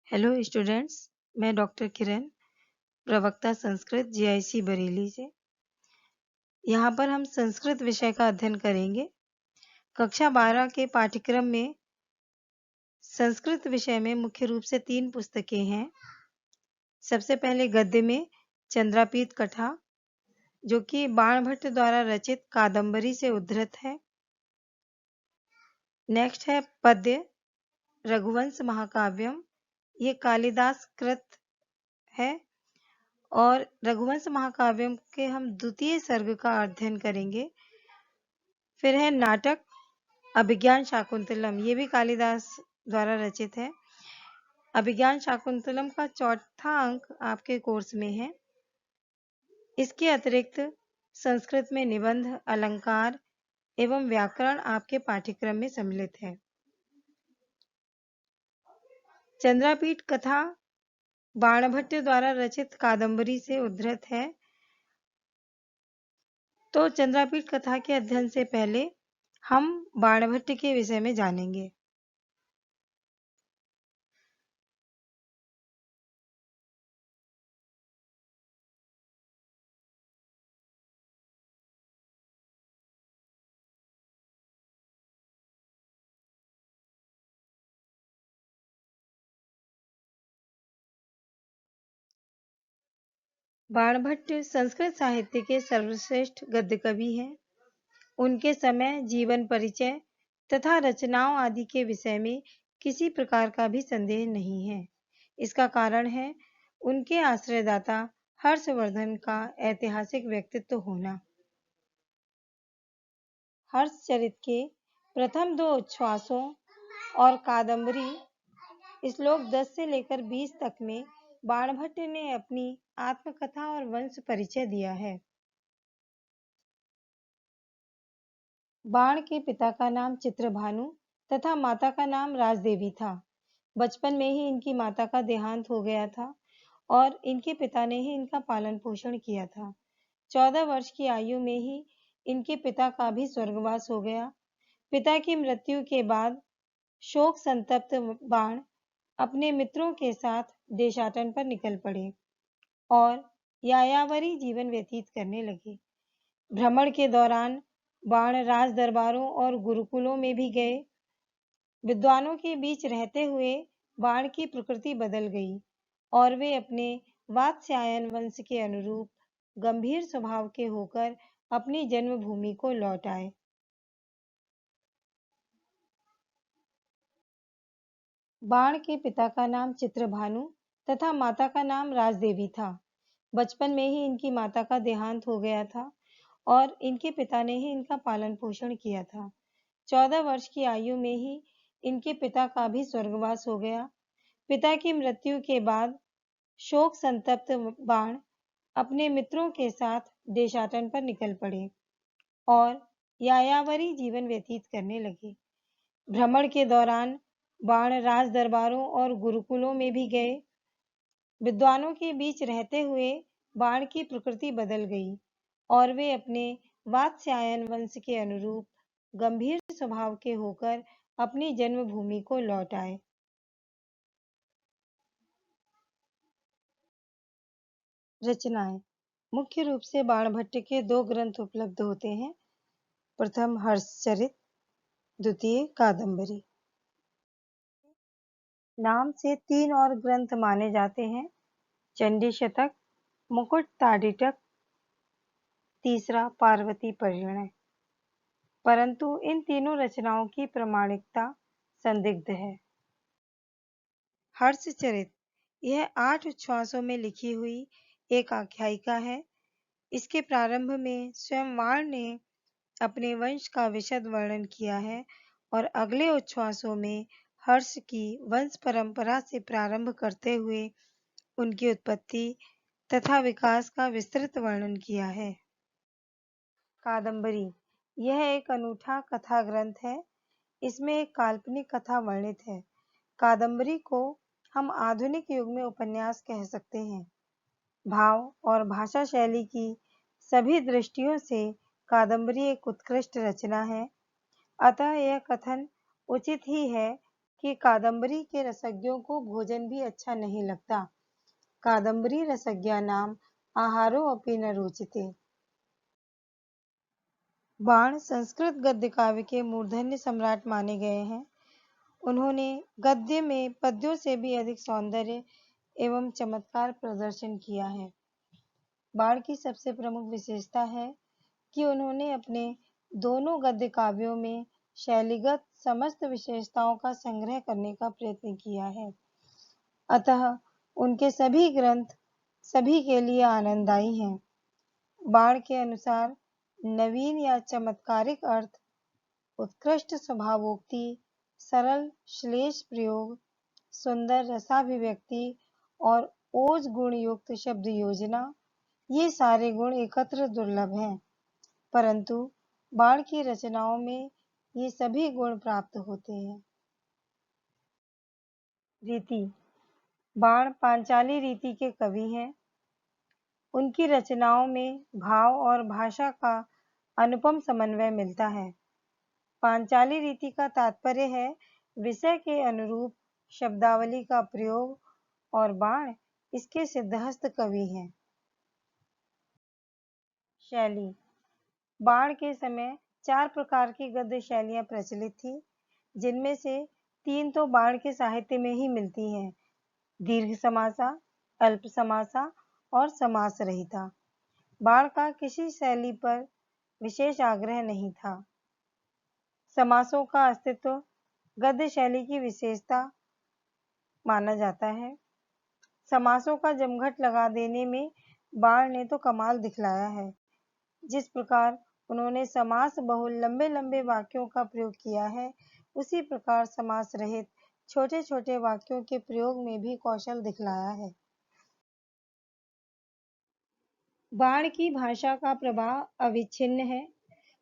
Hello students, मैं doctor किरण, प्रवक्ता Sanskrit GIC Bareilly से। यहाँ पर हम संस्कृत विषय का अध्ययन करेंगे। कक्षा 12 के पाठ्यक्रम में संस्कृत विषय में मुख्य रूप से 3 पुस्तकें हैं। सबसे पहले गद्य में चंद्रापीत कथा, जो कि बाणभट्ट द्वारा रचित कादम्बरी से उद्धृत है। नेक्स्ट है पद्य रघुवंश महाकाव्यम, ये कालिदास कृत है। और रघुवंश महाकाव्यम के हम द्वितीय सर्ग का अध्ययन करेंगे। फिर है नाटक अभिज्ञान शाकुंतलम, ये भी कालिदास द्वारा रचित है। अभिज्ञान शाकुंतलम का चौथा अंक आपके कोर्स में है। इसके अतिरिक्त संस्कृत में निबंध, अलंकार एवं व्याकरण आपके पाठ्यक्रम में सम्मिलित है। चंद्रापीठ कथा बाणभट्ट द्वारा रचित कादम्बरी से उद्धृत है। तो चंद्रापीठ कथा के अध्ययन से पहले हम बाणभट्ट के विषय में जानेंगे। बाणभट्ट संस्कृत साहित्य के सर्वश्रेष्ठ गद्य कवि हैं। उनके समय, जीवन परिचय तथा रचनाओं आदि के विषय में किसी प्रकार का भी संदेह नहीं है। इसका कारण है उनके आश्रयदाता हर्षवर्धन का ऐतिहासिक व्यक्तित्व होना। हर्षचरित के प्रथम 2 उच्छ्वासों और कादम्बरी श्लोक 10 से लेकर 20 तक में बाणभट्ट ने अपनी आत्मकथा और वंश परिचय दिया है। बाण के पिता का नाम चित्रभानु तथा माता का नाम राजदेवी था। बचपन में ही इनकी माता का देहांत हो गया था और इनके पिता ने ही इनका पालन पोषण किया था। 14 वर्ष की आयु में ही इनके पिता का भी स्वर्गवास हो गया। पिता की मृत्यु के बाद शोक संतप्त बाण अपने मित्रों के साथ देशाटन पर निकल पड़े और यायावरी जीवन व्यतीत करने लगे। भ्रमण के दौरान बाण राज दरबारों और गुरुकुलों में भी गए। विद्वानों के बीच रहते हुए बाण की प्रकृति बदल गई और वे अपने वात्स्यायन वंश के अनुरूप गंभीर स्वभाव के होकर अपनी जन्मभूमि को लौट आए। बाण के पिता का नाम चित्रभानु तथा माता का नाम राजदेवी था। बचपन में ही इनकी माता का देहांत हो गया था और इनके पिता ने ही इनका पालन पोषण किया था। 14 वर्ष की आयु में ही इनके पिता का भी स्वर्गवास हो गया। पिता की मृत्यु के बाद शोक संतप्त बाण अपने मित्रों के साथ देशाटन पर निकल पड़े और यायावरी जीवन व्यतीत करने लगे। भ्रमण के दौरान बाण राज दरबारों और गुरुकुलों में भी गए। विद्वानों के बीच रहते हुए बाण की प्रकृति बदल गई और वे अपने वात्स्यायन वंश के अनुरूप गंभीर स्वभाव के होकर अपनी जन्मभूमि को लौट आए। रचनाएं मुख्य रूप से बाणभट्ट के 2 ग्रंथ उपलब्ध होते हैं। प्रथम हर्षचरित, द्वितीय कादम्बरी। नाम से 3 और ग्रंथ माने जाते हैं। चंडी शतक, मुकुट ताडिटक, तीसरा पार्वती परिणय। परंतु इन तीनों रचनाओं की प्रामाणिकता संदिग्ध है। हर्षचरित यह 8 उच्छ्वासों में लिखी हुई एक आख्यायिका है। इसके प्रारंभ में स्वयं वाण ने अपने वंश का विशद वर्णन किया है और अगले उच्छ्वासों में हर्ष की वंश परंपरा से प्रारंभ करते हुए उनकी उत्पत्ति तथा विकास का विस्तृत वर्णन किया है। कादम्बरी यह एक अनूठा कथा ग्रंथ है। इसमें एक काल्पनिक कथा वर्णित है। कादम्बरी को हम आधुनिक युग में उपन्यास कह सकते हैं। भाव और भाषा शैली की सभी दृष्टियों से कादम्बरी एक उत्कृष्ट रचना है। अतः यह कथन उचित ही है कि कादम्बरी के रसज्ञों को भोजन भी अच्छा नहीं लगता। कादम्बरी रसज्ञा नाम आहारो अपि न रोचते। बाण संस्कृत गद्य काव्य के मूर्धन्य सम्राट माने गए हैं। उन्होंने गद्य में पद्यों से भी अधिक सौंदर्य एवं चमत्कार प्रदर्शन किया है। बाण की सबसे प्रमुख विशेषता है कि उन्होंने अपने दोनों गद्य काव्यों में शैलीगत समस्त विशेषताओं का संग्रह करने का प्रयत्न किया है। अतः उनके सभी ग्रंथ सभी के लिए आनंददायी हैं। बाण के अनुसार नवीन या चमत्कारिक अर्थ, उत्कृष्ट स्वभावोक्ति, सरल श्लेष प्रयोग, सुंदर रसाभिव्यक्ति और ओज गुण युक्त शब्द योजना, ये सारे गुण एकत्र दुर्लभ हैं, परंतु बाण की रचनाओं में ये सभी गुण प्राप्त होते हैं। रीति। बाण पांचाली रीति के कवि हैं। उनकी रचनाओं में भाव और भाषा का अनुपम समन्वय मिलता है। पांचाली रीति का तात्पर्य है विषय के अनुरूप शब्दावली का प्रयोग और बाण इसके सिद्धहस्त कवि हैं। शैली। बाण के समय 4 प्रकार की गद्य शैलियां प्रचलित थी, जिनमें से 3 तो बाण के साहित्य में ही मिलती हैं: दीर्घ समासा, अल्प समासा और समास रहिता। बाण का किसी शैली पर विशेष आग्रह नहीं था। समासों का अस्तित्व गद्य शैली की विशेषता माना जाता है। समासों का जमघट लगा देने में बाण ने तो कमाल दिखलाया है। जिस प्रकार उन्होंने समास बहुल लंबे लंबे वाक्यों का प्रयोग किया है, उसी प्रकार समास रहित छोटे छोटे वाक्यों के प्रयोग में भी कौशल दिखलाया है। बाण की भाषा का प्रभाव अविच्छिन्न है।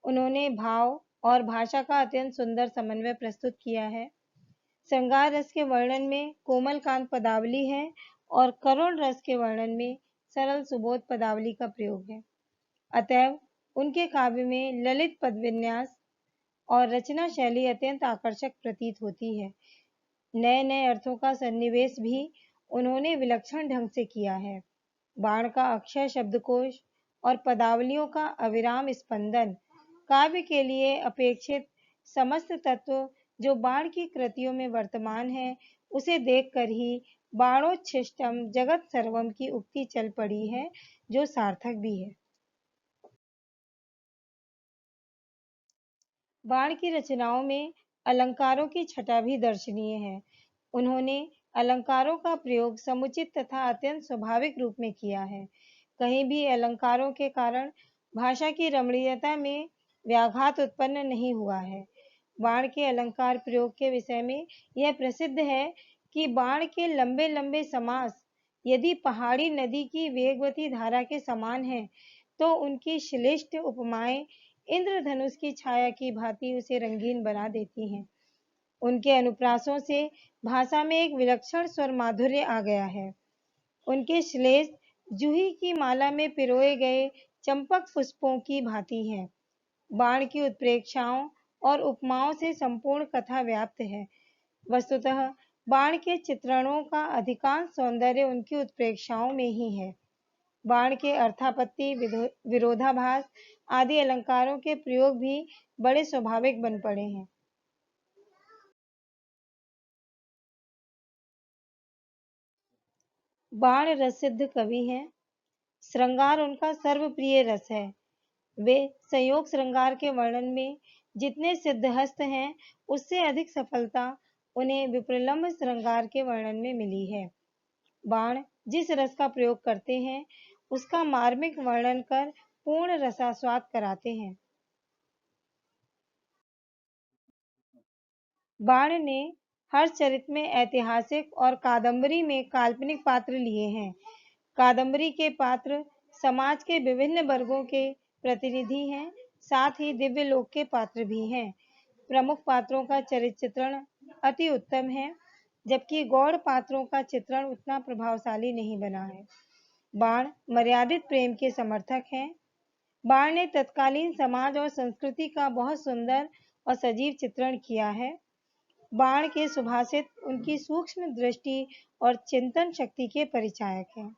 उन्होंने भाव और भाषा का अत्यंत सुंदर समन्वय प्रस्तुत किया है। श्रृंगार रस के वर्णन में कोमल कांत पदावली है और करुण रस के वर्णन में सरल सुबोध पदावली का प्रयोग है। अतएव उनके काव्य में ललित पद विन्यास और रचना शैली अत्यंत आकर्षक प्रतीत होती है। नए नए अर्थों का सन्निवेश भी उन्होंने विलक्षण ढंग से किया है। बाण का अक्षय शब्दकोश और पदावलियों का अविराम स्पंदन काव्य के लिए अपेक्षित समस्त तत्व जो बाण की कृतियों में वर्तमान है, उसे देखकर ही बाणोच्छिष्टम जगत सर्वम की उक्ति चल पड़ी है, जो सार्थक भी है। बाण की रचनाओं में अलंकारों की छटा भी दर्शनीय है। उन्होंने अलंकारों का प्रयोग समुचित तथा अत्यंत स्वाभाविक रूप में किया है। कहीं भी अलंकारों के कारण भाषा की रमणीयता में व्याघात उत्पन्न नहीं हुआ है। बाण के अलंकार प्रयोग के विषय में यह प्रसिद्ध है कि बाण के लंबे लंबे समास यदि पहाड़ी नदी की वेगवती धारा के समान है, तो उनकी श्लिष्ट उपमाएं इंद्रधनुष की छाया की भांति उसे रंगीन बना देती हैं। उनके अनुप्रासों से भाषा में एक विलक्षण स्वर माधुर्य आ गया है। उनके श्लेष जूही की माला में पिरोए गए चंपक पुष्पों की भांति हैं। बाण की उत्प्रेक्षाओं और उपमाओं से संपूर्ण कथा व्याप्त है। वस्तुतः बाण के चित्रणों का अधिकांश सौंदर्य उनकी उत्प्रेक्षाओं में ही है। बाण के अर्थापत्ति, विरोधाभास आदि अलंकारों के प्रयोग भी बड़े स्वाभाविक बन पड़े हैं। बाण रससिद्ध कवि हैं। श्रृंगार उनका सर्वप्रिय रस है। वे संयोग श्रृंगार के वर्णन में जितने सिद्धहस्त हैं, उससे अधिक सफलता उन्हें विप्रलंभ श्रृंगार के वर्णन में मिली है। बाण जिस रस का प्रयोग करते हैं, उसका मार्मिक वर्णन कर पूर्ण रसास्वाद कराते हैं। बाण ने हर्षचरित में ऐतिहासिक और कादम्बरी में काल्पनिक पात्र लिए हैं। कादम्बरी के पात्र समाज के विभिन्न वर्गों के प्रतिनिधि हैं, साथ ही दिव्य लोक के पात्र भी हैं। प्रमुख पात्रों का चरित्र चित्रण अति उत्तम है, जबकि गौड़ पात्रों का चित्रण उतना प्रभावशाली नहीं बना है। बाण मर्यादित प्रेम के समर्थक हैं। बाण ने तत्कालीन समाज और संस्कृति का बहुत सुंदर और सजीव चित्रण किया है। बाण के सुभाषित उनकी सूक्ष्म दृष्टि और चिंतन शक्ति के परिचायक हैं।